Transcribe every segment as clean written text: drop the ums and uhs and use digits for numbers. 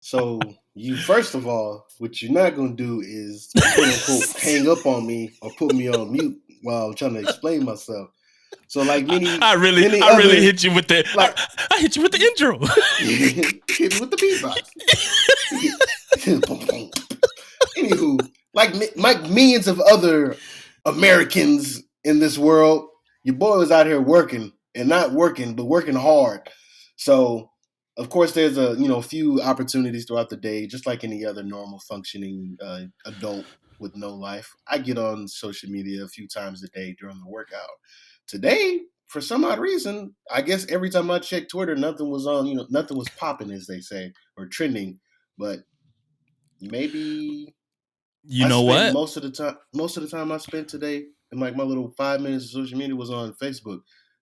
So you first of all, what you're not gonna do is quote unquote hang up on me or put me on mute while I'm trying to explain myself. So like I really hit you with the I hit you with the intro. hit me with the beatbox. Anywho, like millions of other Americans in this world, your boy was out here working and not working, but working hard. So, of course, there's a few opportunities throughout the day, just like any other normal functioning adult with no life. I get on social media a few times a day during the workout. Today, for some odd reason, I guess every time I checked Twitter, nothing was on. Nothing was popping, as they say, or trending. But maybe You I know spent what? most of the time I spent today in like my little 5 minutes of social media was on Facebook.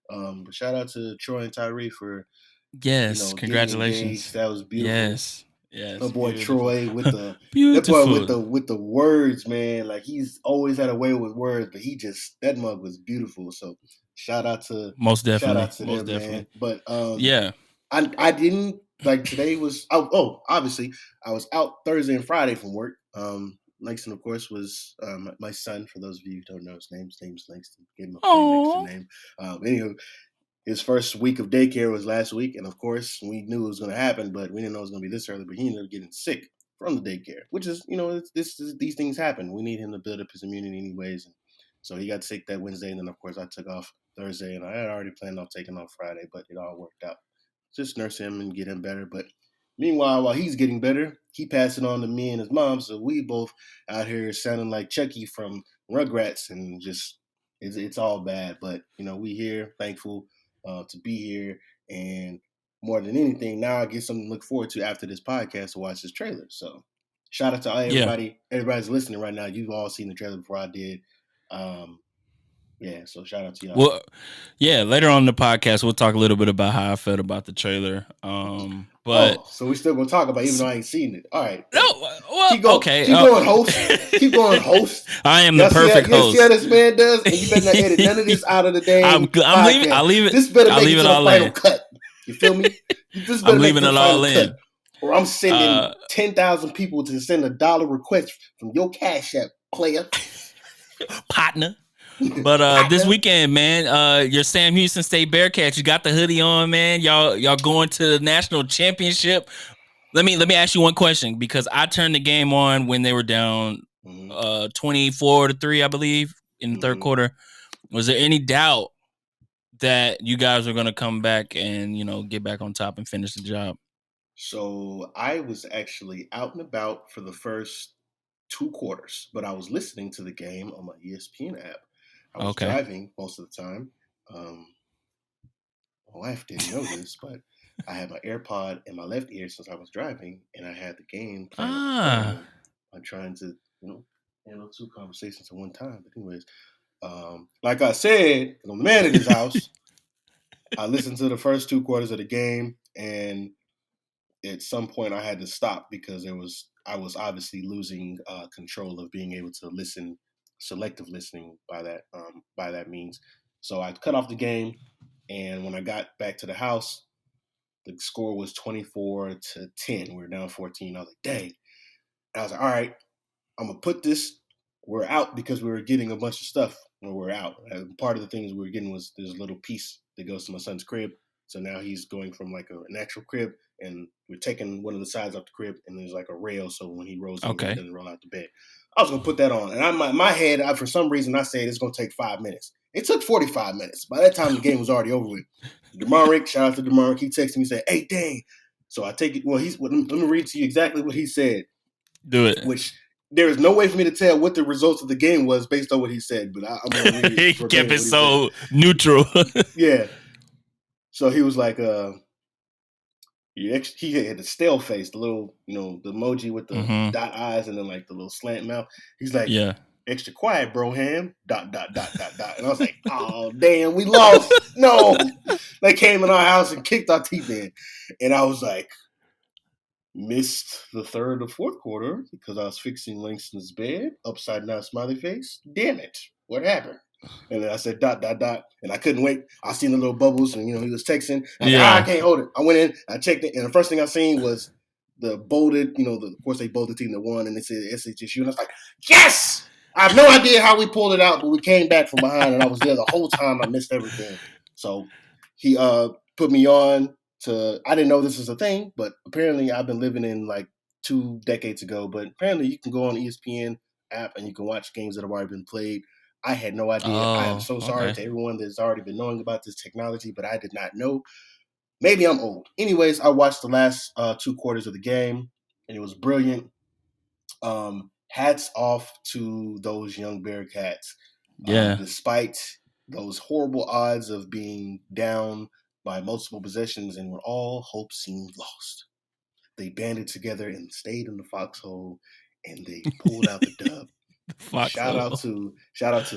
But shout out to Troy and Tyree for Yes, getting engaged. congratulations. That was beautiful. Yes. My Yes, boy beautiful. Troy with the that boy with Beautiful. the words, man. Like he's always had a way with words, but that mug was beautiful. So shout out to Most shout definitely. out to Most them, man. definitely. But Yeah. I didn't like today was obviously I was out Thursday and Friday from work. Langston, of course, was my son. For those of you who don't know his name's Langston. Gave him a plain extra Oh. name. Anywho, his first week of daycare was last week, and of course, we knew it was going to happen, but we didn't know it was going to be this early. But he ended up getting sick from the daycare, which is, these things happen. We need him to build up his immunity anyways. And so he got sick that Wednesday, and then of course I took off Thursday, and I had already planned on taking off Friday, but it all worked out. Just nurse him and get him better. But meanwhile, while he's getting better, he passed it on to me and his mom. So we both out here sounding like Chucky from Rugrats, and just it's all bad. But we here, thankful to be here, and more than anything, now I get something to look forward to after this podcast to watch this trailer. So shout out to Yeah. everybody's listening right now. You've all seen the trailer before I did. Yeah, so shout out to y'all. Well, yeah, later on in the podcast we'll talk a little bit about how I felt about the trailer. But so we're still gonna talk about it, even though I ain't seen it. All right. No, well, keep going, okay. Keep going, host. Keep going, host. I am the perfect host. See how this man does? And you better not edit none of this out of the damn podcast. I'll leave it. This better I'll make leave it to the final cut. You feel me? This better I'm make leaving it to it the all final cut. in. Or I'm sending 10,000 people to send $1 request from your CashApp, player. Partner. But this weekend, man, your Sam Houston State Bearcats, you got the hoodie on, man. Y'all going to the national championship. Let me ask you one question, because I turned the game on when they were down 24-3, I believe, in the third quarter. Was there any doubt that you guys were going to come back and get back on top and finish the job? So I was actually out and about for the first 2 quarters, but I was listening to the game on my ESPN app. I was driving most of the time. My wife didn't know this, but I had my AirPod in my left ear since I was driving, and I had the game playing on the phone. I'm trying to, handle 2 conversations at one time. But anyways, like I said, I'm the man in this house. I listened to the first 2 quarters of the game, and at some point I had to stop because I was obviously losing control of being able to listen. Selective listening by that means. So I cut off the game, and when I got back to the house, the score was 24-10. We were down 14. I was like, dang. And I was like, all right, I'm gonna put this. We're out because we were getting a bunch of stuff when we're out. And part of the things we were getting was there's a little piece that goes to my son's crib. So now he's going from like an actual crib, and we're taking one of the sides off the crib, and there's like a rail, so when he rolls in, he doesn't roll out the bed. I was gonna put that on, and my head, for some reason, I said it's gonna take 5 minutes. It took 45 minutes. By that time, the game was already over with. DeMaric, shout out to DeMaric, he texted me and said, "Hey, Dane." So I take it. Well, let me read to you exactly what he said. Do it. Which there is no way for me to tell what the results of the game was based on what he said, but I'm gonna read it. He kept it so neutral. Yeah. So he was like, he had the stale face, the little, the emoji with the dot eyes and then like the little slant mouth. He's like, yeah, extra quiet, broham, ... And I was like, oh, damn, we lost. No. They came in our house and kicked our teeth in. And I was like, missed the third or fourth quarter because I was fixing Langston's bed, upside down smiley face. Damn it. What happened? And then I said ... And I couldn't wait. I seen the little bubbles, and he was texting. I said, I can't hold it. I went in, I checked it, and the first thing I seen was the bolded, of course they bolded the team that won, and they said SHSU, and I was like, yes! I have no idea how we pulled it out, but we came back from behind, and I was there the whole time. I missed everything. So he put me on to. I didn't know this was a thing, but apparently I've been living in like 2 decades ago. But apparently you can go on ESPN app and you can watch games that have already been played. I had no idea. I am so sorry to everyone that's already been knowing about this technology, but I did not know. Maybe I'm old. Anyways, I watched the last 2 quarters of the game, and it was brilliant. Hats off to those young Bearcats. Yeah. Despite those horrible odds of being down by multiple possessions and when all hope seemed lost, they banded together and stayed in the foxhole, and they pulled out the dub. Shout out to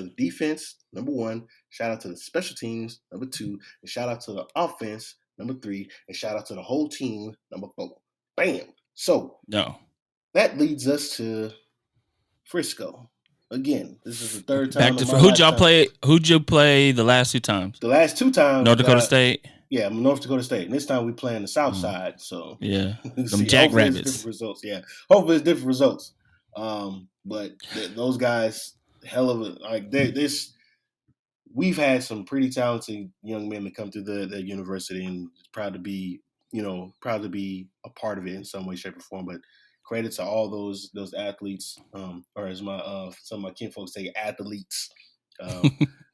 the defense, number 1. Shout out to the special teams, number 2. And shout out to the offense, number 3. And shout out to the whole team, number 4. Bam. So that leads us to Frisco. Again, this is the third time. Who'd you play the last 2 times? The last 2 times, North Dakota State. Yeah, North Dakota State. And this time we playing the South Side. So yeah, some Jackrabbits. Different results. Yeah, hopefully it's different results. But those guys, hell of a like this. We've had some pretty talented young men that come through the university, and proud to be a part of it in some way, shape, or form. But credit to all those athletes, or as some of my kinfolks say, athletes.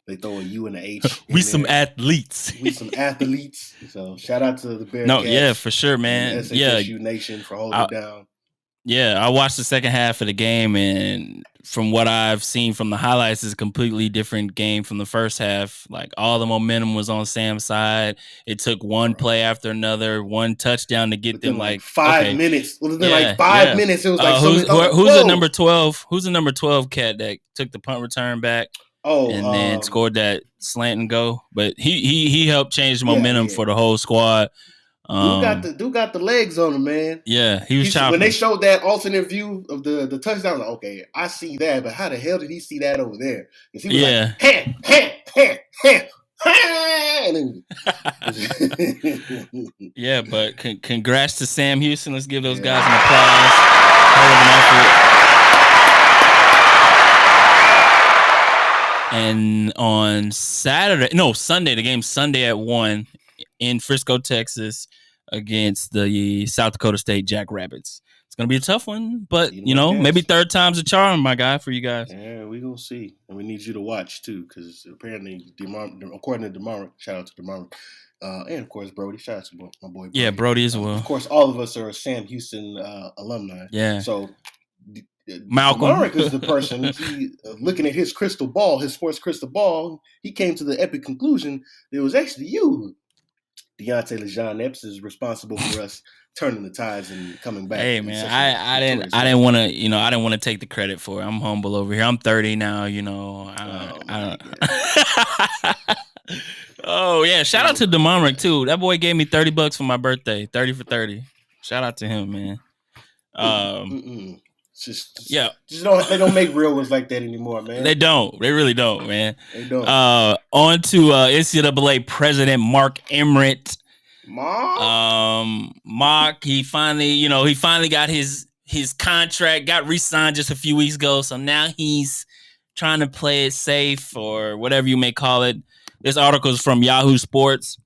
They throw a U and an H. We some athletes. We some athletes. So shout out to the Bearcats. No, yeah, for sure, man. SHSU Nation for holding it down. Yeah, I watched the second half of the game, and from what I've seen from the highlights, it's a completely different game from the first half. Like all the momentum was on Sam's side. It took one play after another, one touchdown to get them like 5 minutes. Within like 5 minutes, it was like who's the number 12? Who's the number 12 cat that took the punt return back? And then scored that slant and go. But he helped change the momentum for the whole squad. Dude got the legs on him, man. Yeah, he was chopping. When they showed that alternate view of the touchdown, I was like, okay, I see that, but how the hell did he see that over there? Because he was like, hand. Yeah, but congrats to Sam Houston. Let's give those guys an applause. Hell of an effort. And on Sunday, the game's Sunday at 1 in Frisco, Texas, against the South Dakota State Jackrabbits. It's going to be a tough one, but, maybe third time's a charm, my guy, for you guys. Yeah, we're going to see. And we need you to watch, too, because apparently, according to DeMar, shout out to DeMar, and, of course, Brody. Shout out to my boy Brody. Yeah, Brody as well. Of course, all of us are Sam Houston alumni. Yeah. So Malcolm Marek is the person. He, looking at his crystal ball, his sports crystal ball, he came to the epic conclusion that it was actually you, Deonte LeJean Epps, is responsible for us turning the tides and coming back. Hey man, I didn't want to take the credit for it. I'm humble over here. I'm 30 now. I don't. Oh yeah, shout out to DeMarek too. That boy gave me $30 for my birthday. 30 for 30. Shout out to him, man. They don't make real ones like that anymore, man. They don't. They really don't, man. They don't. On to NCAA President Mark Emmert. Mark, he finally got his contract, got re-signed just a few weeks ago. So now he's trying to play it safe, or whatever you may call it. This article is from Yahoo Sports.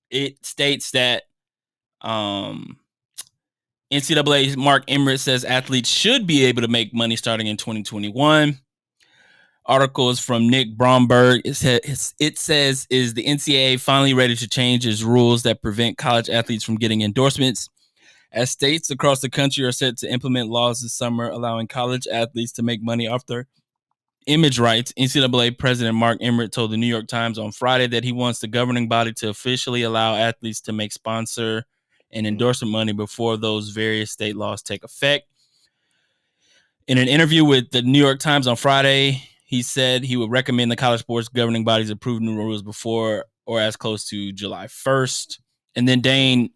It states that NCAA Mark Emmert says athletes should be able to make money starting in 2021. Article is from Nick Bromberg. It says, is the NCAA finally ready to change its rules that prevent college athletes from getting endorsements? As states across the country are set to implement laws this summer allowing college athletes to make money off their image rights, NCAA President Mark Emmert told the New York Times on Friday that he wants the governing body to officially allow athletes to make sponsor and endorsement money before those various state laws take effect. In an interview with the New York Times on Friday, he said he would recommend the college sports governing bodies approve new rules before or as close to July 1st. And then Dane,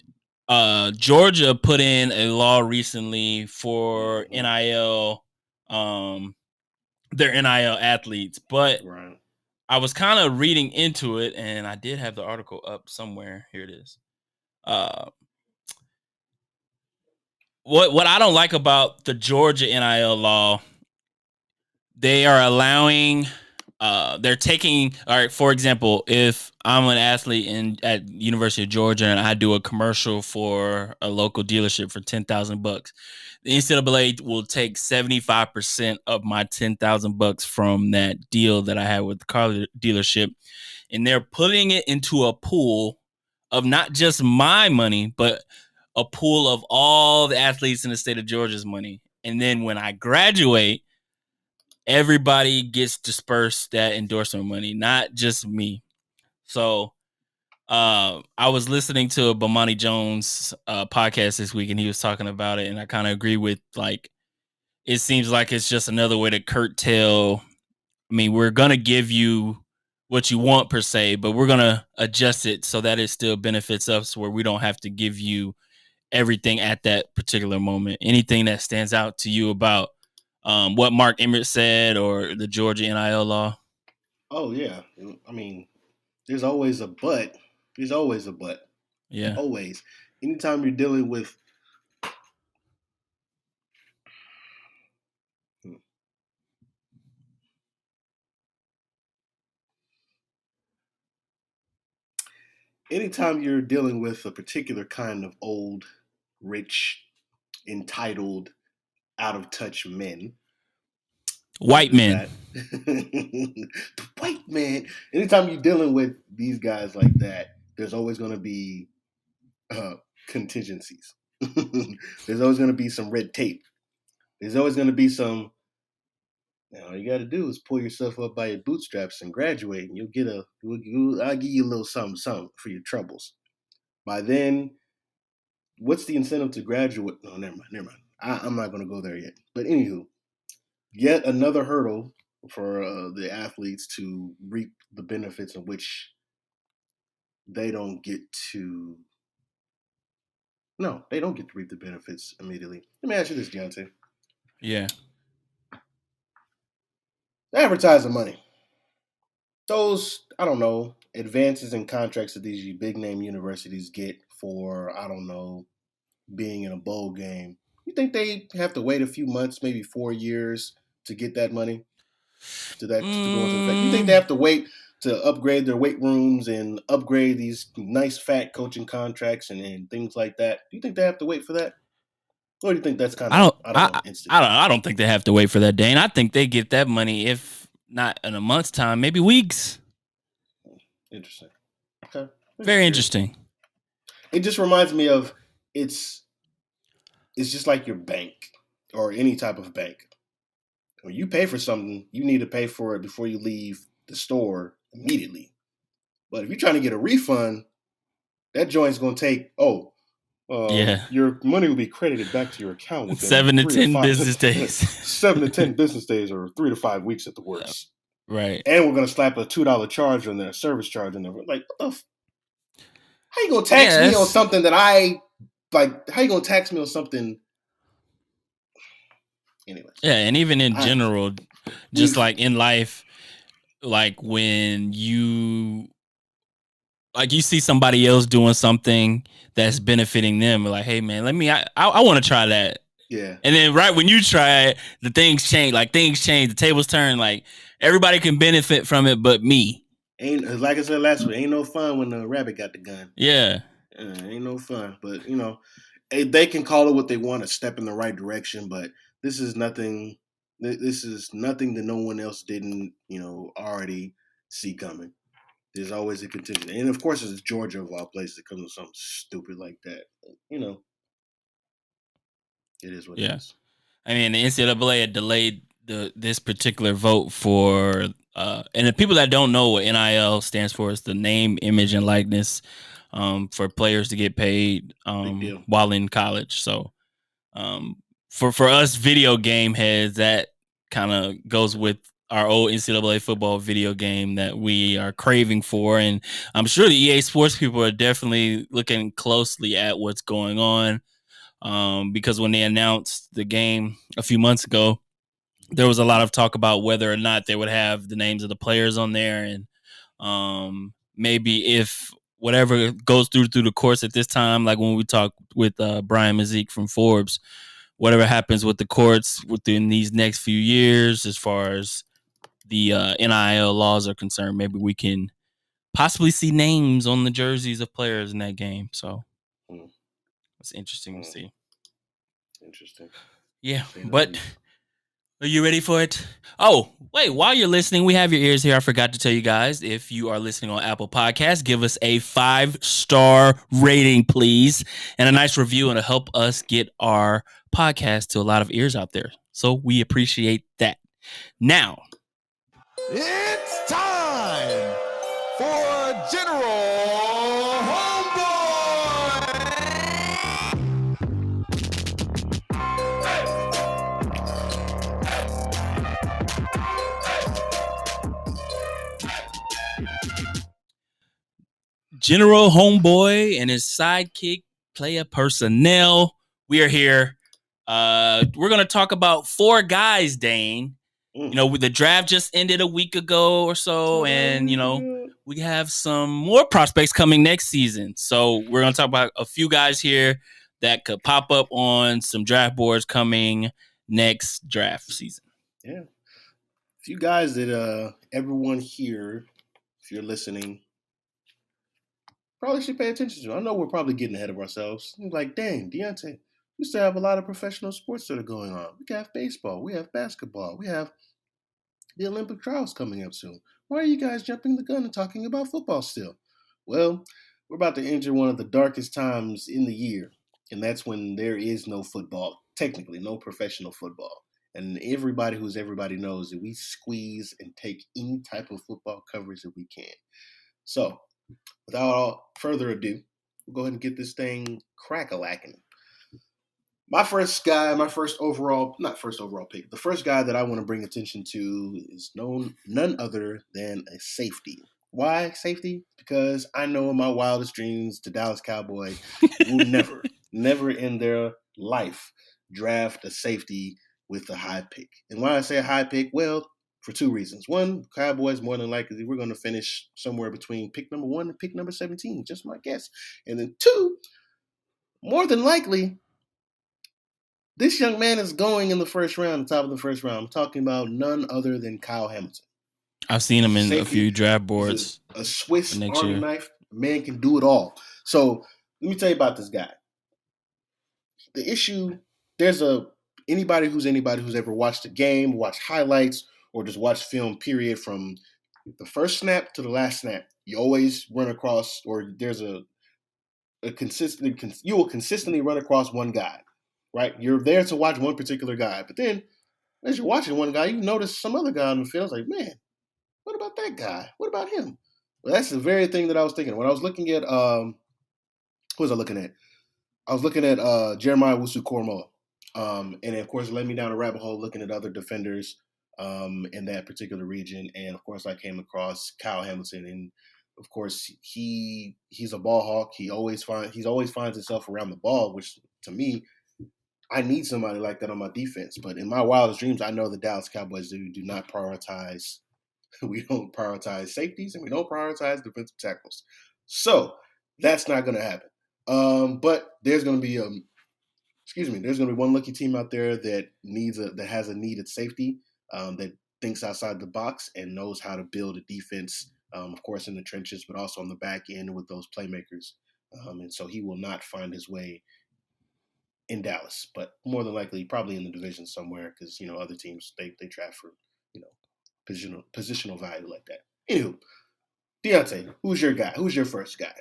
Georgia put in a law recently for NIL, their NIL athletes. But I was kind of reading into it, and I did have the article up somewhere. Here it is. what I don't like about the Georgia NIL law, they are allowing they're taking, all right, for example, if I'm an athlete at University of Georgia and I do a commercial for a local dealership for $10,000, the NCAA will take 75% of my $10,000 from that deal that I had with the car dealership, and they're putting it into a pool of not just my money, but a pool of all the athletes in the state of Georgia's money. And then when I graduate, everybody gets dispersed that endorsement money, not just me. So I was listening to a Bomani Jones podcast this week, and he was talking about it, and I kind of agree with, like, it seems like it's just another way to curtail. I mean, we're gonna give you what you want per se, but we're gonna adjust it so that it still benefits us, where we don't have to give you everything at that particular moment. Anything that stands out to you about what Mark Emmert said or the Georgia NIL law? Oh yeah, I mean, there's always a but. There's always a but. Yeah. Always. Anytime you're dealing with anytime you're dealing with a particular kind of old, rich, entitled, out of touch men. White men. The white man. Anytime you're dealing with these guys like that, there's always going to be contingencies. There's always going to be some red tape. There's always going to be some. All you got to do is pull yourself up by your bootstraps and graduate, and you'll get I'll give you a little something for your troubles. By then, what's the incentive to graduate? No, never mind. I'm not going to go there yet. But anywho, yet another hurdle for the athletes to reap the benefits in which they don't get to. No, they don't get to reap the benefits immediately. Let me ask you this, Deonte. Yeah. Advertising money. Those, I don't know, advances in contracts that these big name universities get for, I don't know, being in a bowl game. You think they have to wait a few months, maybe 4 years, to get that money? To go into effect? You think they have to wait to upgrade their weight rooms and upgrade these nice fat coaching contracts and things like that? Do you think they have to wait for that? Or do you think that's kind of instant? I don't think they have to wait for that, Dane. I think they get that money, if not in a month's time, maybe weeks. Interesting. Okay. Very interesting. It just reminds me of it's just like your bank or any type of bank. When you pay for something, you need to pay for it before you leave the store immediately. But if you're trying to get a refund, that joint's going to take, your money will be credited back to your account within 7 to 10 business days. 7 to 10 business days or 3 to 5 weeks at the worst. Right. And we're going to slap a $2 charge on there, a service charge on there. Like, what the how you going to tax me on something that I, like, how you going to tax me on something? Anyways. Yeah, and even in general, just like in life, like when you see somebody else doing something that's benefiting them, like, hey man, I want to try that. Yeah. And then right when you try it, the things change. Like things change, the tables turn. Like everybody can benefit from it, but me. Ain't, like I said last week, ain't no fun when the rabbit got the gun. Yeah. Ain't no fun. But they can call it what they want, a step in the right direction. But this is nothing. This is nothing that no one else didn't, already see coming. There's always a contingent, and of course, it's Georgia of all places that comes with something stupid like that. It is what it is. I mean, the NCAA had delayed this particular vote for, and the people that don't know what NIL stands for, is the name, image, and likeness, for players to get paid while in college. So, for us video game heads, that kind of goes with our old NCAA football video game that we are craving for. And I'm sure the EA Sports people are definitely looking closely at what's going on. Because when they announced the game a few months ago, there was a lot of talk about whether or not they would have the names of the players on there. And maybe if whatever goes through the course at this time, like when we talk with Brian Mazik from Forbes, whatever happens with the courts within these next few years, as far as the NIL laws are concerned, maybe we can possibly see names on the jerseys of players in that game. So it's interesting to see. Interesting. Yeah, but are you ready for it? Oh, wait, while you're listening, we have your ears here. I forgot to tell you guys, if you are listening on Apple Podcasts, give us a 5-star rating, please, and a nice review, and it'll help us get our podcast to a lot of ears out there. So we appreciate that. Now, it's time for General Homeboy! General Homeboy and his sidekick, player personnel. We are here. We're going to talk about 4 guys, Dane. You know, the draft just ended a week ago or so, and, you know, we have some more prospects coming next season. So we're going to talk about a few guys here that could pop up on some draft boards coming next draft season. Yeah. A few guys that everyone here, if you're listening, probably should pay attention to. I know we're probably getting ahead of ourselves. Like, dang, Deonte, we still have a lot of professional sports that are going on. We have baseball. We have basketball. We have the Olympic trials coming up soon. Why are you guys jumping the gun and talking about football still? Well, we're about to enter one of the darkest times in the year, and that's when there is no football, technically no professional football. And everybody knows that we squeeze and take any type of football coverage that we can. So, without further ado, we'll go ahead and get this thing crack-a-lacking. The first overall pick, the first guy that I want to bring attention to is none other than a safety. Why safety? Because I know in my wildest dreams, the Dallas Cowboys will never in their life draft a safety with a high pick. And why I say a high pick? Well, for 2 reasons. One, Cowboys more than likely we're going to finish somewhere between pick number 1 and pick number 17, just my guess. And then 2, more than likely, this young man is going in the first round, the top of the first round. I'm talking about none other than Kyle Hamilton. I've seen him in a few draft boards. A Swiss Army knife. Man can do it all. So let me tell you about this guy. The issue, anybody who's ever watched a game, watched highlights, or just watched film, period, from the first snap to the last snap, you always run across, or there's you will consistently run across one guy, right? You're there to watch one particular guy, but then as you're watching one guy, you notice some other guy on the field. It's like, man, what about that guy? What about him? Well, that's the very thing that I was thinking when I was looking at. Who was I looking at? I was looking at Jeremiah Wusu-Koramoah. And of course, it led me down a rabbit hole looking at other defenders in that particular region. And of course, I came across Kyle Hamilton. And of course, he's a ball hawk. He always finds himself around the ball, which to me, I need somebody like that on my defense. But in my wildest dreams, I know the Dallas Cowboys do not prioritize. We don't prioritize safeties and we don't prioritize defensive tackles. So that's not going to happen. But there's going to be one lucky team out there that has a needed safety that thinks outside the box and knows how to build a defense, of course, in the trenches, but also on the back end with those playmakers. And so he will not find his way in Dallas, but more than likely probably in the division somewhere because, other teams, they draft for, positional value like that. Anywho, Deonte, who's your guy? Who's your first guy?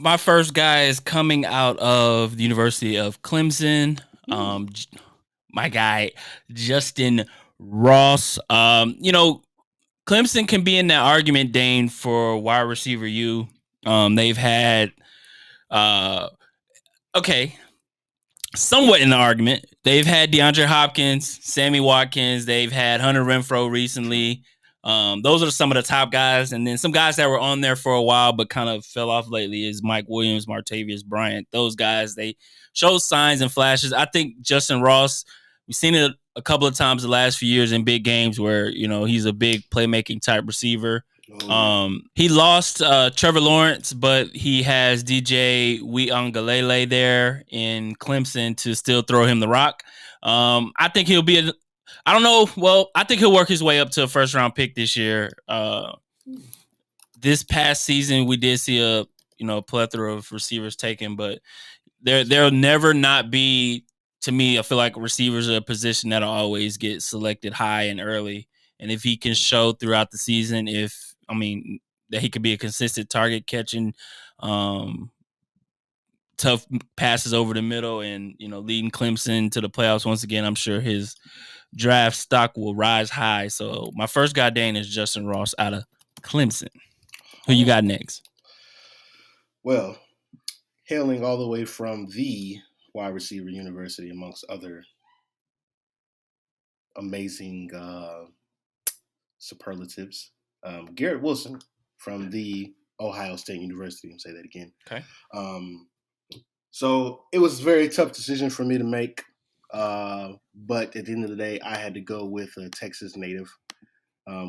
My first guy is coming out of the University of Clemson. My guy, Justin Ross. Clemson can be in that argument, Dane, for wide receiver U. They've had, somewhat in the argument. They've had DeAndre Hopkins, Sammy Watkins. They've had Hunter Renfrow recently. Those are some of the top guys. And then some guys that were on there for a while but kind of fell off lately is Mike Williams, Martavius Bryant. Those guys, they show signs and flashes. I think Justin Ross, we've seen it a couple of times the last few years in big games where, he's a big playmaking type receiver. He lost Trevor Lawrence, but he has DJ Uiagalelei there in Clemson to still throw him the rock. I think he'll be I don't know. Well, I think he'll work his way up to a first round pick this year. This past season, we did see a plethora of receivers taken, but there'll never not be. To me, I feel like receivers are a position that'll always get selected high and early. And if he can show throughout the season, that he could be a consistent target catching, tough passes over the middle, and leading Clemson to the playoffs once again, I'm sure his draft stock will rise high. So my first guy, Dane, is Justin Ross out of Clemson. Who you got next? Well, hailing all the way from the wide receiver university, amongst other amazing superlatives, Garrett Wilson from the Ohio State University. I'll say that again. Okay. So it was a very tough decision for me to make, but at the end of the day, I had to go with a Texas native.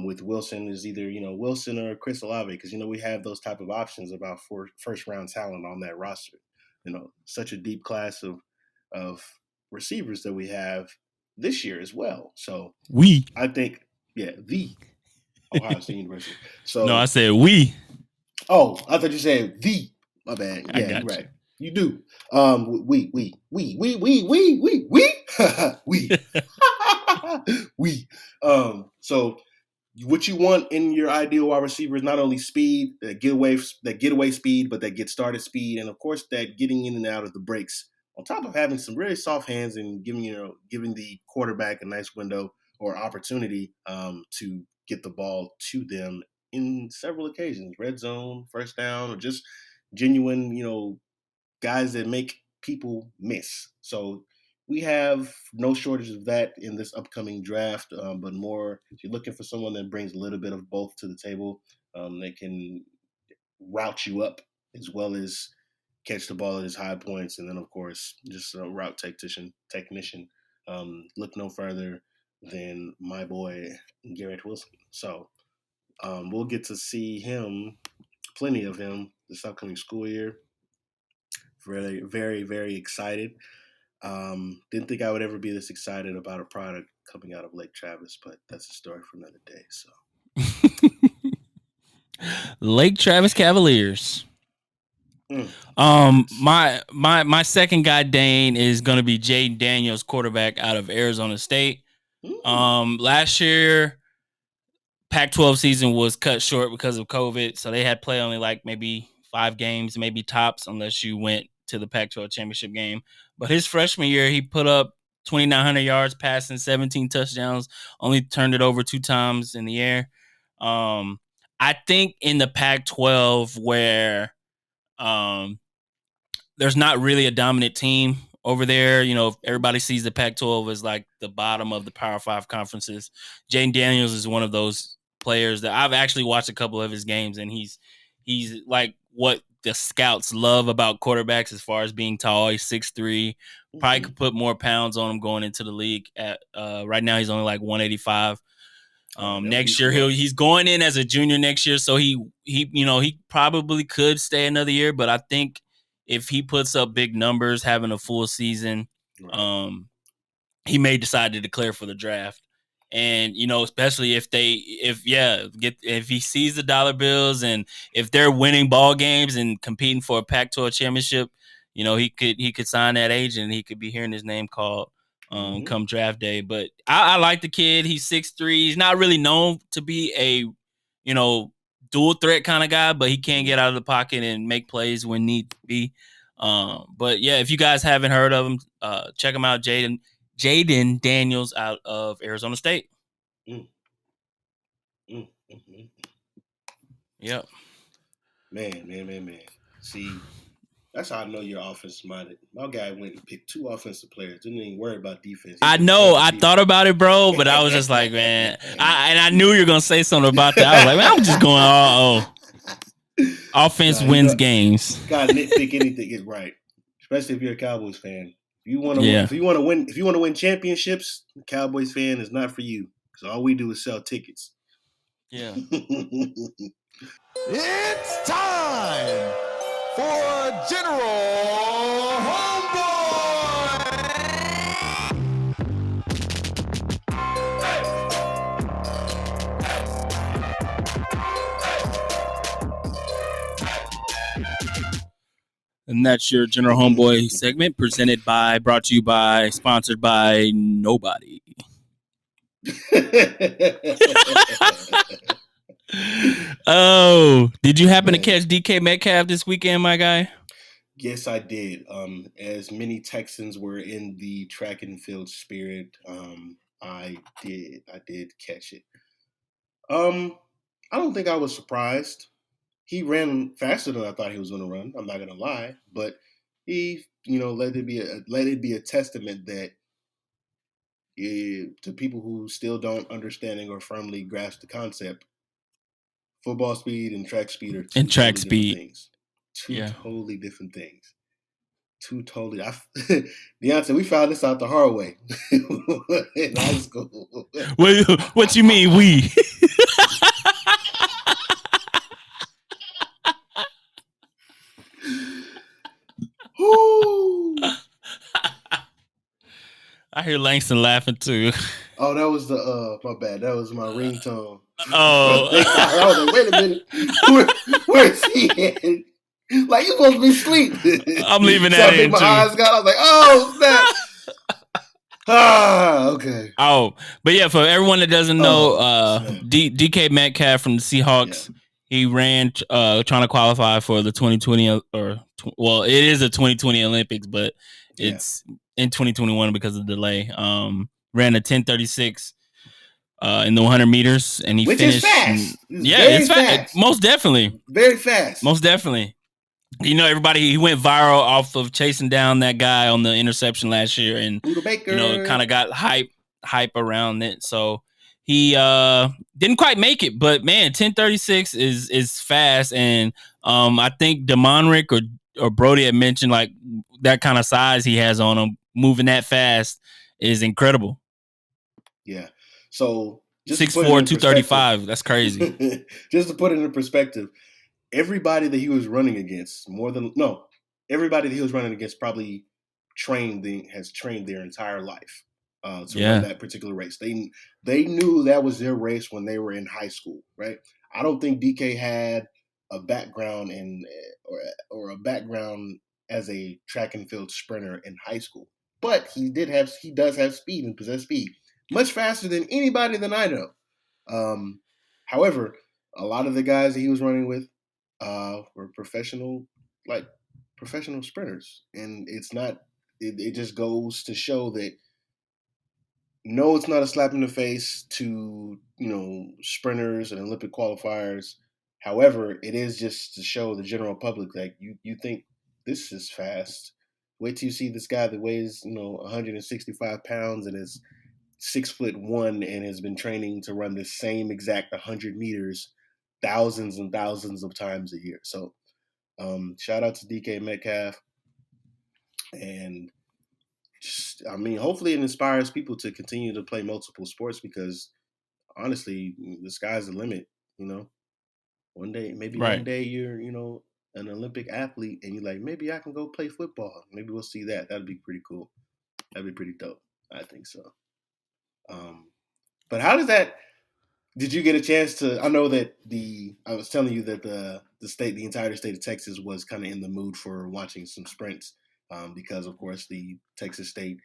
With Wilson is either Wilson or Chris Olave, because we have those type of options about first round talent on that roster. Such a deep class of receivers that we have this year as well. So I think the Ohio State University. So no, I said we. Oh, I thought you said the. My bad. Yeah, you're right. You do. We. We. So what you want in your ideal wide receiver is not only speed, that getaway speed, but that get started speed, and of course that getting in and out of the breaks. On top of having some really soft hands and giving the quarterback a nice window or opportunity to get the ball to them in several occasions, red zone, first down, or just genuine, guys that make people miss. So we have no shortage of that in this upcoming draft, but more if you're looking for someone that brings a little bit of both to the table, they can route you up as well as catch the ball at his high points, and then of course just a route technician. Look no further than my boy Garrett Wilson. So we'll get to see plenty of him this upcoming school year. Really, very, very excited. Didn't think I would ever be this excited about a product coming out of Lake Travis, but that's a story for another day. So, Lake Travis Cavaliers. My second guy, Dane, is going to be Jaden Daniels, quarterback out of Arizona State. Last year, Pac-12 season was cut short because of COVID, so they had play only like maybe 5 games, maybe tops, unless you went to the Pac-12 championship game. But his freshman year, he put up 2,900 yards passing, 17 touchdowns, only turned it over 2 times in the air. I think in the Pac-12 where there's not really a dominant team over there, everybody sees the Pac-12 as like the bottom of the Power 5 conferences. Jaden Daniels is one of those players that I've actually watched a couple of his games, and he's like what the scouts love about quarterbacks as far as being tall. He's 6'3", probably could put more pounds on him going into the league. At right now he's only like 185. Next year he's going in as a junior next year, so he probably could stay another year, but I think if he puts up big numbers having a full season, he may decide to declare for the draft. And especially if he sees the dollar bills and if they're winning ball games and competing for a Pac-12 championship, he could sign that agent and he could be hearing his name called come draft day. But I like the kid. He's 6'3". He's not really known to be a dual threat kind of guy, but he can get out of the pocket and make plays when need be. But yeah, if you guys haven't heard of him, check him out. Jaden Daniels out of Arizona State. Yep. Man. See, that's how I know you're offensive minded. My guy went and picked 2 offensive players. Didn't even worry about defense. I know. I thought about it, bro, but I was just like, man. I knew you were gonna say something about that. I was like, man, I'm just going offense wins games. Gotta nitpick anything is right, especially if you're a Cowboys fan. If you want to win championships, the Cowboys fan is not for you. Because all we do is sell tickets. Yeah. It's time for General Homeboy! And that's your General Homeboy segment brought to you by, sponsored by nobody. Oh, did you happen to catch DK Metcalf this weekend, my guy? Yes, I did. As many Texans were in the track and field spirit, I did catch it. I don't think I was surprised. He ran faster than I thought he was going to run. I'm not going to lie, but he, let it be a testament that to people who still don't understanding or firmly grasp the concept, football speed and track speed are two totally different things. Two totally different things. Deonte, we found this out the hard way in high school. What you mean we? I hear Langston laughing too. Oh, that was my bad. That was my ringtone. Oh, I was like, wait a minute, where's he at? Like, you supposed to be asleep. I'm leaving that in my too. eyes got. I was like, oh snap. Okay. Oh, but yeah, for everyone that doesn't know, DK Metcalf from the Seahawks, he ran trying to qualify for the 2020 it is a 2020 Olympics, but it's in 2021 because of the delay. Ran a 10:36 in the 100 meters, and he finished. Is fast. It's fast. Most definitely. Very fast. Most definitely. He went viral off of chasing down that guy on the interception last year, and kind of got hype around it. So he didn't quite make it, but man, 10:36 is fast, and I think DeMonrick or Brody had mentioned like that kind of size he has on him, moving that fast is incredible. Yeah. So 6'4", 235. That's crazy. Just to put it in perspective. Everybody that he was running against, everybody that he was running against probably has trained their entire life to run that particular race. They knew that was their race when they were in high school, right? I don't think DK had a background or a background as a track and field sprinter in high school, but he does have speed and possess speed much faster than anybody that I know. However, a lot of the guys that he was running with were professional sprinters, and it's not. It just goes to show that no, it's not a slap in the face to sprinters and Olympic qualifiers. However, it is just to show the general public like you think this is fast. Wait till you see this guy that weighs 165 pounds and is 6'1" and has been training to run the same exact 100 meters thousands and thousands of times a year. So shout out to DK Metcalf. And hopefully it inspires people to continue to play multiple sports because honestly, the sky's the limit, One day, one day you're, an Olympic athlete and you're like, maybe I can go play football. Maybe we'll see that. That'd be pretty cool. That'd be pretty dope. I think so. But how does that... Did you get a chance to? I know that I was telling you that the entire state of Texas was kind of in the mood for watching some sprints because, of course, the Texas State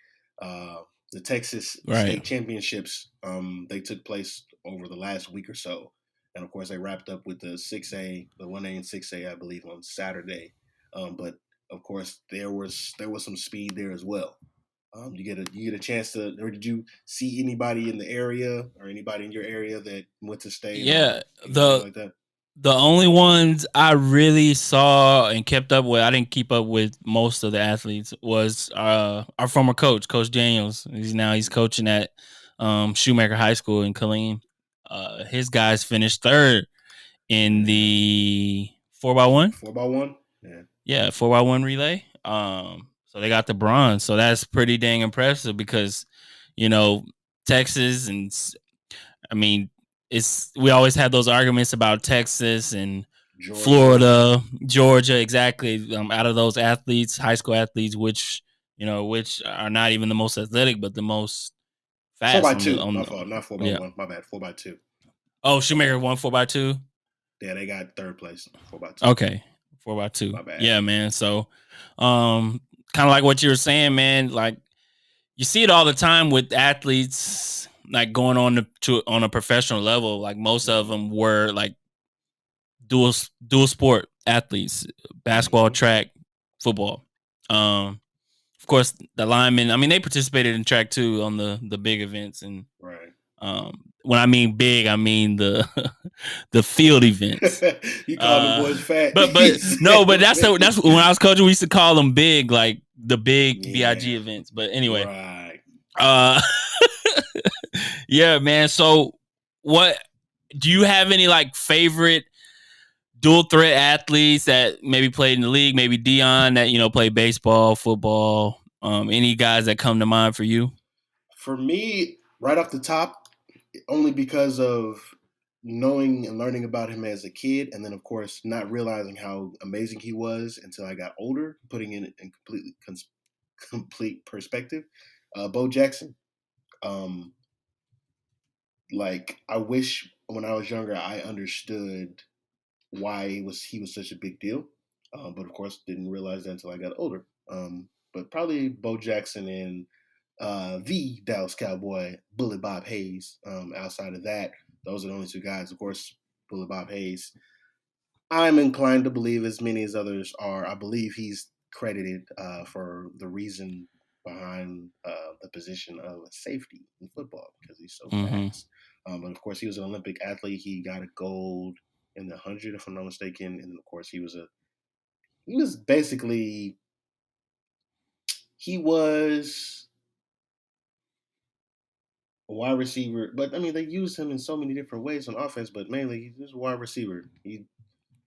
championships they took place over the last week or so, and of course they wrapped up with the 6A, the 1A and 6A, I believe, on Saturday. But of course there was some speed there as well. You get a chance to, or did you see anybody in the area or anybody in your area that went to state? Yeah, the only ones I really saw and kept up with, I didn't keep up with most of the athletes, was our former coach, Coach Daniels. He's coaching at Shoemaker High School in Killeen. His guys finished third in the 4x1. 4x1? Yeah, 4x1 relay. So they got the bronze. So that's pretty dang impressive because, Texas and we always have those arguments about Texas and Georgia. Florida, Georgia, exactly. Out of those athletes, high school athletes, which are not even the most athletic, but the most fast. 4x2. My fault, not 4x1. My bad. 4x2. Oh, Shoemaker won 4x2. Yeah, they got third place. 4x2. Okay, 4x2. My bad. Yeah, man. So, kind of like what you were saying, man. Like you see it all the time with athletes, like going on a professional level. Like most of them were like dual sport athletes, basketball, track, football. Of course, the linemen. I mean, they participated in track too on the big events, and when I mean big, I mean the the field events. You call the boys fat, but no, but that's when I was coaching. We used to call them big, like the big BIG events. But anyway, yeah, man. So, what do you have any like favorite dual threat athletes that maybe played in the league? Maybe Dion that played baseball, football. Any guys that come to mind for you? For me, right off the top, only because of knowing and learning about him as a kid, and then of course not realizing how amazing he was until I got older, putting it in complete perspective. Bo Jackson. Like I wish when I was younger I understood why he was such a big deal, but of course didn't realize that until I got older. But probably Bo Jackson and the Dallas Cowboy Bully Bob Hayes. Outside of that, those are the only two guys. Of course, Bully Bob Hayes, I'm inclined to believe, as many as others are, I believe he's credited for the reason behind the position of a safety in football because he's so fast. But of course, he was an Olympic athlete. He got a gold in the 100, if I'm not mistaken. And of course, he was a wide receiver. But I mean, they used him in so many different ways on offense, but mainly he was a wide receiver. He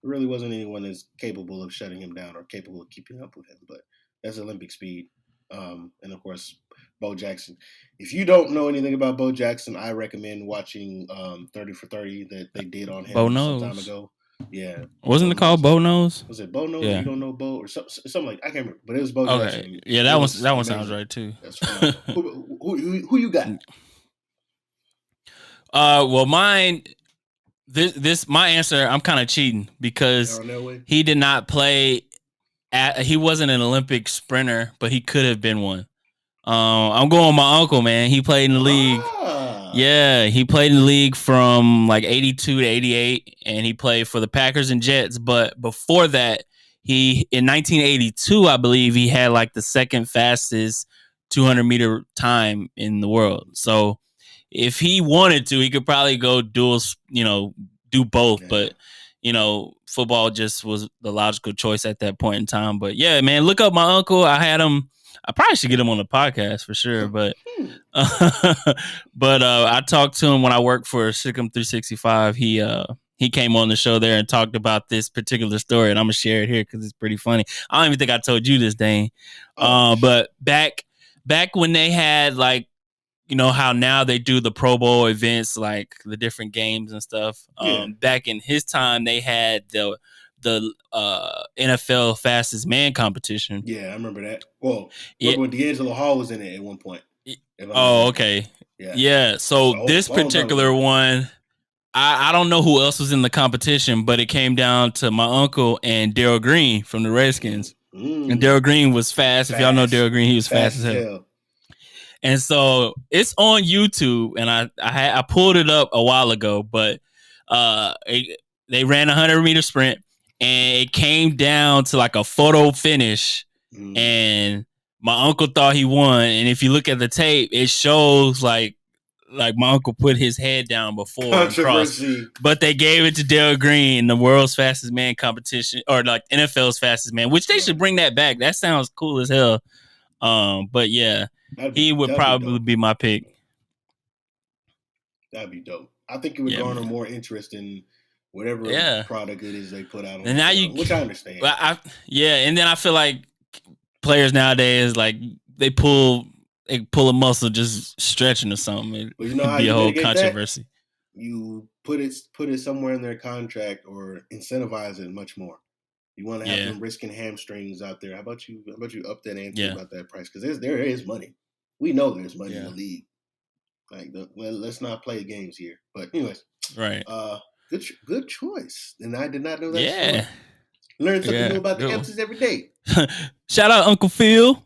really wasn't anyone that's capable of shutting him down or capable of keeping up with him. But that's Olympic speed. And of course, Bo Jackson. If you don't know anything about Bo Jackson, I recommend watching 30 for 30 that they did on him some time ago. Yeah. Wasn't it called Bo Nose? Was it Bo Nose? Yeah. You don't know Bo or something like I can't remember, but it was Bo Jackson. Yeah, that one sounds right too. That's who you got? Well, mine. This my answer. I'm kind of cheating because he did not play. He wasn't an Olympic sprinter, but he could have been one. I'm going with my uncle, man. He played in the league. Yeah, he played in the league from like 82 to 88, and he played for the Packers and Jets. But before that, in 1982, I believe he had like the second fastest 200-meter time in the world. So if he wanted to, he could probably go do both. Yeah. But football just was the logical choice at that point in time. But yeah, man, look up my uncle. I had him. I probably should get him on the podcast for sure. But I talked to him when I worked for Sikkim 365. He came on the show there and talked about this particular story, and I'm gonna share it here because it's pretty funny. I don't even think I told you this, Dane. But back when they had like, how now they do the Pro Bowl events, like the different games and stuff. Back in his time, they had the NFL fastest man competition. Yeah, I remember that. Well, when D'Angelo Hall was in it at one point. Oh, okay. Yeah. So this particular one, I don't know who else was in the competition, but it came down to my uncle and Darryl Green from the Redskins. And Darryl Green was fast. If y'all know Darryl Green, he was fast as hell. And so it's on YouTube, and I pulled it up a while ago, but they ran a 100-meter sprint, and it came down to like a photo finish, and my uncle thought he won. And if you look at the tape, it shows like my uncle put his head down before and crossed, but they gave it to Darryl Green, the world's fastest man competition, or like NFL's fastest man, which they should bring that back. That sounds cool as hell. But yeah. He would probably be my pick. That'd be dope. I think it would garner more interest in whatever product it is they put out on and now which I understand. And then I feel like players nowadays, like they pull a muscle just stretching or something. It'd be a whole controversy. you put it somewhere in their contract or incentivize it much more. You want to have them risking hamstrings out there. How about you up that ante about that price? Because there is money. We know there's money in the league. Like, let's not play games here. But anyways, right. Good choice. And I did not know that. Yeah. Story. Learn something new about the Hamptons every day. Shout out Uncle Phil.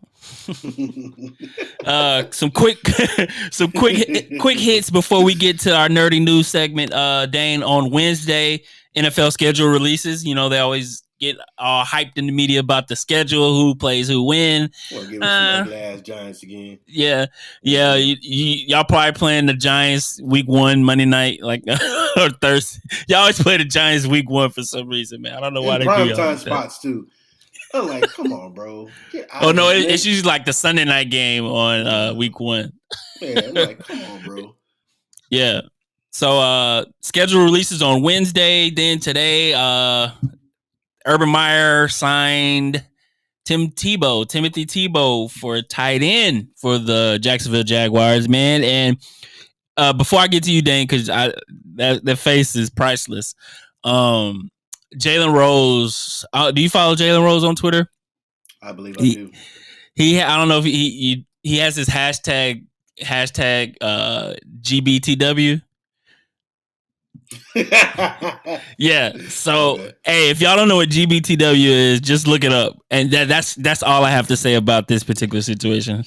Some quick hits before we get to our nerdy news segment. Dane, on Wednesday, NFL schedule releases. You know, they always get all hyped in the media about the schedule, who plays who when. Well, give us some ugly ass Giants again. Yeah. Y'all probably playing the Giants week 1 Monday night, like or Thursday. Y'all always play the Giants week 1 for some reason, man. I don't know why they do primetime spots too. I'm like, come on, bro. It's usually like the Sunday night game on week 1. Yeah, I'm like, come on, bro. Yeah. So schedule releases on Wednesday. Then today, Urban Meyer signed Timothy Tebow for tight end for the Jacksonville Jaguars, man. And before I get to you, Dane, because that face is priceless. Jalen Rose. Do you follow Jalen Rose on Twitter? I believe I do. I don't know if he has his hashtag GBTW. Yeah. So hey, if y'all don't know what GBTW is, just look it up. And that's all I have to say about this particular situation.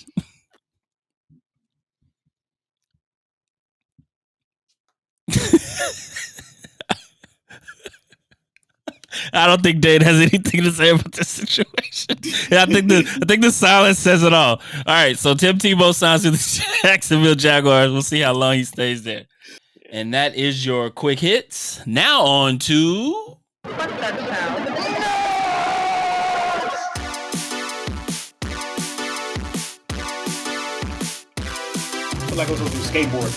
I don't think Dane has anything to say about this situation. I think the silence says it all. All right, so Tim Tebow signs with the Jacksonville Jaguars. We'll see how long he stays there. And that is your quick hits. Now on to... What's that sound? I feel like I was supposed to skateboard.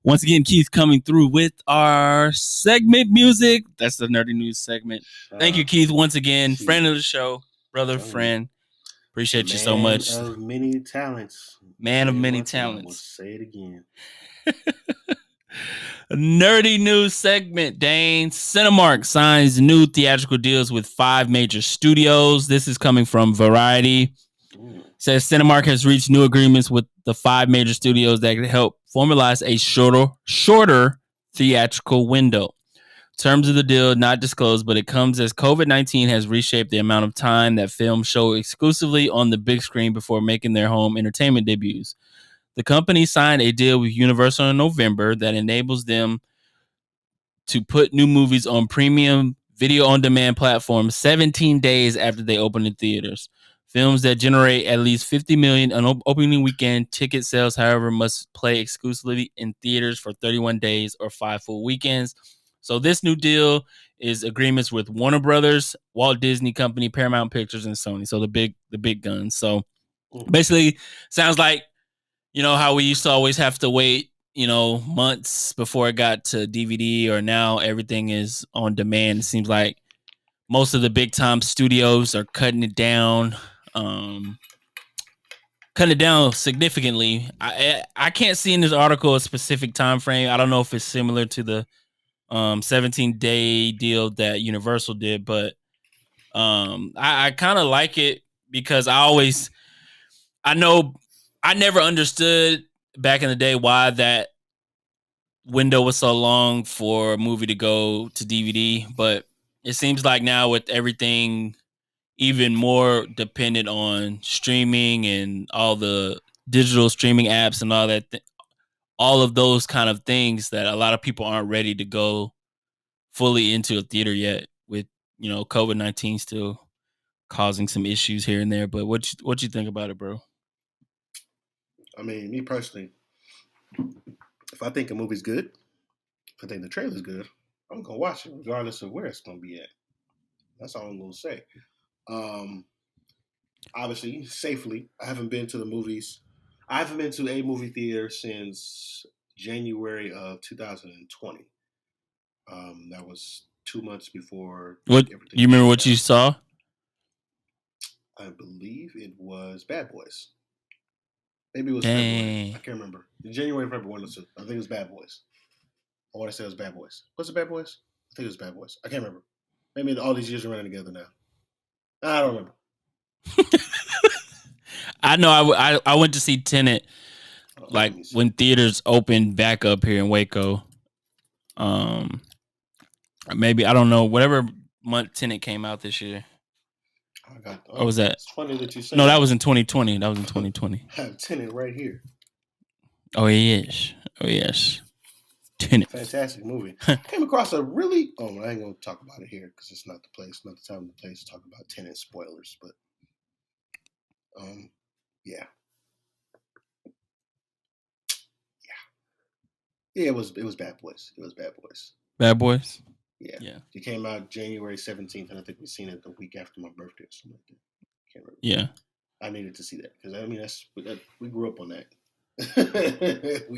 Once again, Keith coming through with our segment music. That's the nerdy news segment. Thank you, Keith, once again. Friend of the show, brother, friend. Appreciate you so much. Man of many talents. Man of many talents. We'll say it again. Nerdy news segment, Dane. Cinemark signs new theatrical deals with 5 major studios. This is coming from Variety. Says Cinemark has reached new agreements with the 5 major studios that can help formalize a shorter theatrical window. Terms of the deal not disclosed, but it comes as COVID-19 has reshaped the amount of time that films show exclusively on the big screen before making their home entertainment debuts. The company signed a deal with Universal in November that enables them to put new movies on premium video-on-demand platforms 17 days after they open in theaters. Films that generate at least $50 million on opening weekend ticket sales, however, must play exclusively in theaters for 31 days or 5 full weekends. So this new deal is agreements with Warner Brothers, Walt Disney Company, Paramount Pictures, and Sony. So the big guns. So basically, sounds like, you know, how we used to always have to wait, you know, months before it got to DVD, or now everything is on demand. It seems like most of the big time studios are cutting it down significantly. I can't see in this article a specific time frame. I don't know if it's similar to the 17-day deal that Universal did, but I kind of like it because I never understood back in the day why that window was so long for a movie to go to DVD, but it seems like now with everything even more dependent on streaming and all the digital streaming apps and all that, all of those kind of things, that a lot of people aren't ready to go fully into a theater yet, with, you know, COVID-19 still causing some issues here and there. But what you think about it, bro? I mean, me personally, if I think a movie's good, if I think the trailer's good, I'm gonna watch it regardless of where it's gonna be at. That's all I'm gonna say. Obviously, safely, I haven't been to the movies. I haven't been to a movie theater since January of 2020. That was 2 months before What everything you remember? What down. you saw? I believe it was Bad Boys. Maybe it was Dang. February. I can't remember. January, February, 1 or 2. I think it was Bad Boys. I want to say it was Bad Boys. Was it Bad Boys? I think it was Bad Boys. I can't remember. Maybe all these years are running together now. I don't remember. I know I went to see Tenet like when theaters opened back up here in Waco. Maybe I don't know whatever month Tenet came out this year. Or was that? It's funny that you say No, that was in 2020. That was in 2020. I have Tenet right here. Oh yes. Oh yes. Tenet. Fantastic movie. Came across a really. I ain't gonna talk about it here because it's not the place, not the time, and the place to talk about Tenet spoilers. But yeah. It was Bad Boys. It was Bad Boys. Bad Boys. Yeah. It came out January 17th, and I think we seen it the week after my birthday or something like that. Can't remember. Yeah. I needed to see that because I mean we grew up on that.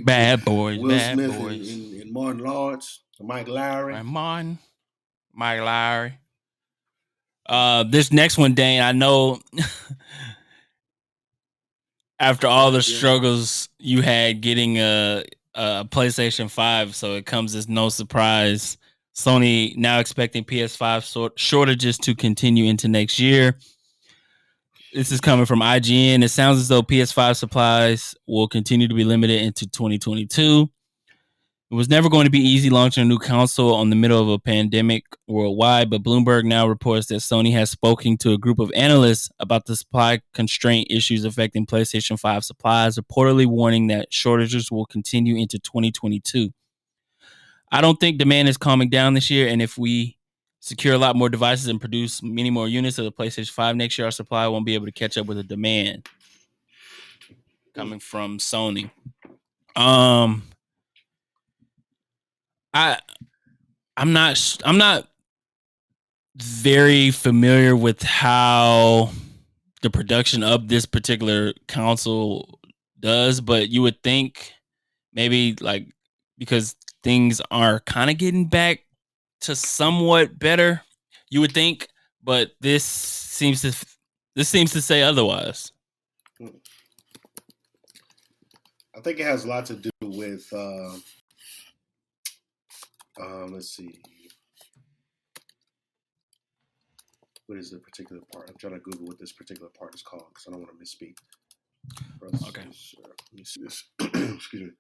Bad Boys. Will Bad Smith Boys. and Martin Lawrence, Mike Lowry. Mike Lowry. This next one, Dane, I know after all the struggles you had getting a PlayStation 5, so it comes as no surprise. Sony now expecting PS5 shortages to continue into next year. This is coming from IGN. It sounds as though PS5 supplies will continue to be limited into 2022. It was never going to be easy launching a new console on the middle of a pandemic worldwide, but Bloomberg now reports that Sony has spoken to a group of analysts about the supply constraint issues affecting PlayStation 5 supplies, reportedly warning that shortages will continue into 2022. I don't think demand is calming down this year, and if we secure a lot more devices and produce many more units of the PlayStation 5 next year, our supply won't be able to catch up with the demand. Coming from Sony. I'm not very familiar with how the production of this particular console does, but you would think maybe like because things are kind of getting back to somewhat better, you would think, but this seems to say otherwise. I think it has a lot to do with let's see. What is the particular part? I'm trying to Google what this particular part is called because I don't want to misspeak. Okay. Let me see this. Excuse me.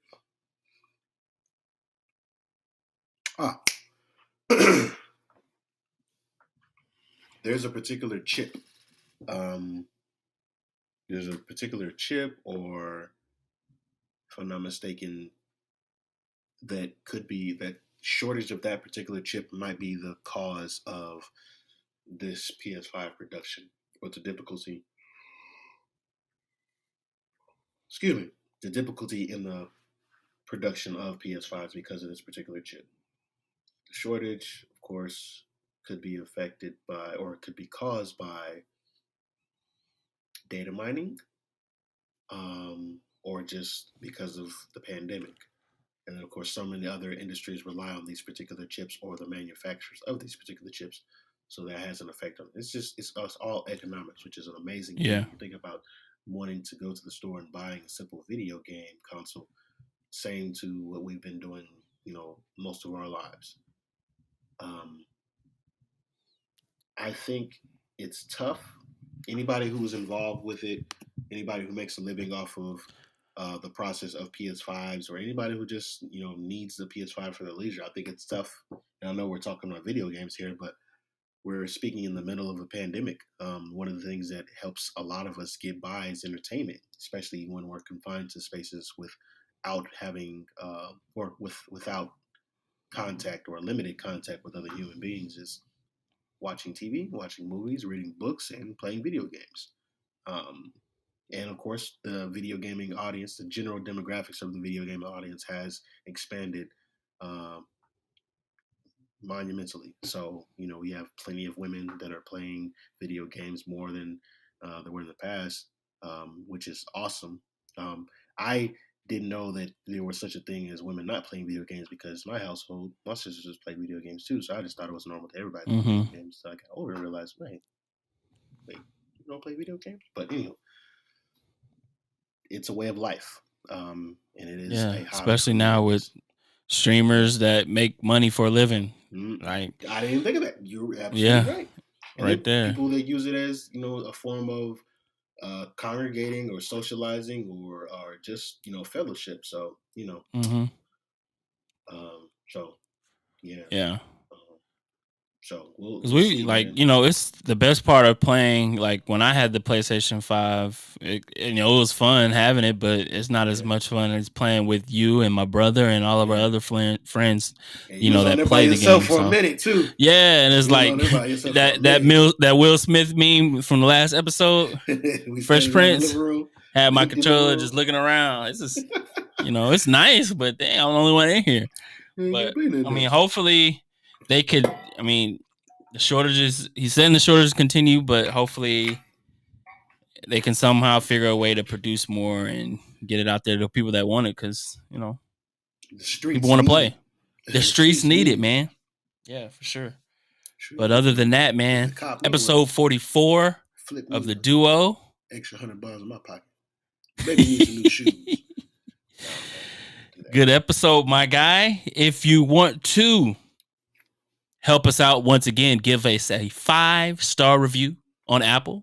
There's a particular chip. There's a particular chip, or if I'm not mistaken, that could be that shortage of that particular chip might be the cause of this PS5 production. But the difficulty, the difficulty in the production of PS5s because of this particular chip. The shortage, of course, could be affected by, or it could be caused by data mining, or just because of the pandemic. And then, of course, so many other industries rely on these particular chips or the manufacturers of these particular chips. So that has an effect on it. It's all economics, which is an amazing thing. You think about wanting to go to the store and buying a simple video game console, same to what we've been doing, most of our lives. I think it's tough. Anybody who is involved with it, anybody who makes a living off of the process of PS5s, or anybody who just needs the PS5 for their leisure, I think it's tough. And I know we're talking about video games here, but we're speaking in the middle of a pandemic. One of the things that helps a lot of us get by is entertainment, especially when we're confined to spaces without having without contact or limited contact with other human beings, is watching TV, watching movies, reading books, and playing video games. And of course, the video gaming audience, the general demographics of the video game audience has expanded monumentally. So, we have plenty of women that are playing video games more than there were in the past, which is awesome. I didn't know that there was such a thing as women not playing video games, because my household, my sisters just play video games too. So I just thought it was normal to everybody playing video games. So I got older and realized, wait, you don't play video games? But anyway, it's a way of life. And it is a hobby, especially now with streamers that make money for a living. Like, I didn't think of that. You're absolutely right. And right there. People that use it as, a form of congregating or socializing or just, fellowship. So, so yeah. So we'll see, it's the best part of playing. Like when I had the PlayStation 5, it was fun having it, but it's not as much fun as playing with you and my brother and all of our other friends. That play the game for a minute too. Yeah, and it's like that Will Smith meme from the last episode, Fresh Prince. Had my controller just looking around. It's just, it's nice, but damn, I'm the only one in here. But I mean, hopefully. They could, the shortages, he's saying the shortages continue, but hopefully they can somehow figure a way to produce more and get it out there to people that want it, because, the people want to play. The streets need it, man. Yeah, for sure. But other than that, man, episode 44 of the duo. Extra $100 in my pocket. Maybe need some new shoes. Good episode, my guy. If you want to help us out once again, give us a 5-star review on Apple,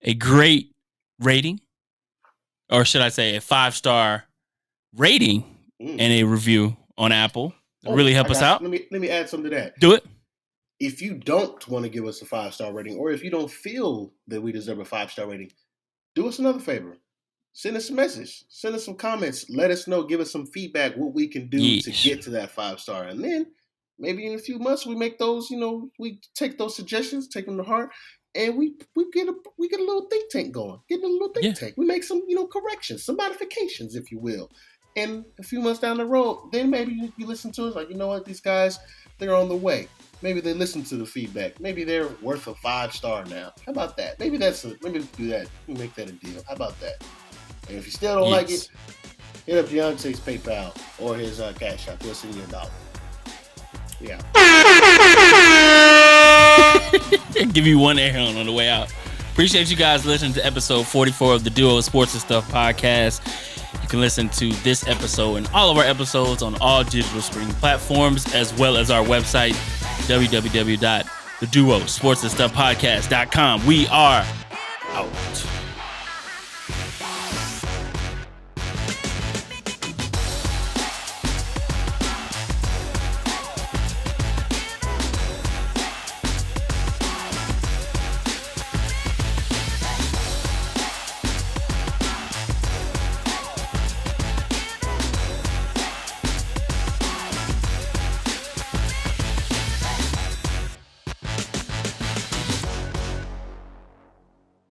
a great rating, or should I say a 5-star rating and a review on Apple. Really help us out. Let me add something to that. Do it. If you don't want to give us a 5-star rating, or if you don't feel that we deserve a 5-star rating, do us another favor. Send us a message. Send us some comments. Let us know. Give us some feedback what we can do to get to that 5-star. And then maybe in a few months we make those, we take those suggestions, take them to heart, and we get a little think tank going. Get a little think tank. We make some, corrections, some modifications, if you will. And a few months down the road, then maybe you listen to us like, you know what, these guys, they're on the way. Maybe they listen to the feedback. Maybe they're worth a 5-star now. How about that? Maybe do that. We make that a deal. How about that? And if you still don't like it, hit up Deonte's PayPal or his CashApp. He'll send you $1. Yeah. Give you one air horn on the way out. Appreciate you guys listening to episode 44 of the Duo Sports and Stuff podcast. You can listen to this episode and all of our episodes on all digital streaming platforms, as well as our website, www.theduosportsandstuffpodcast.com. We are out.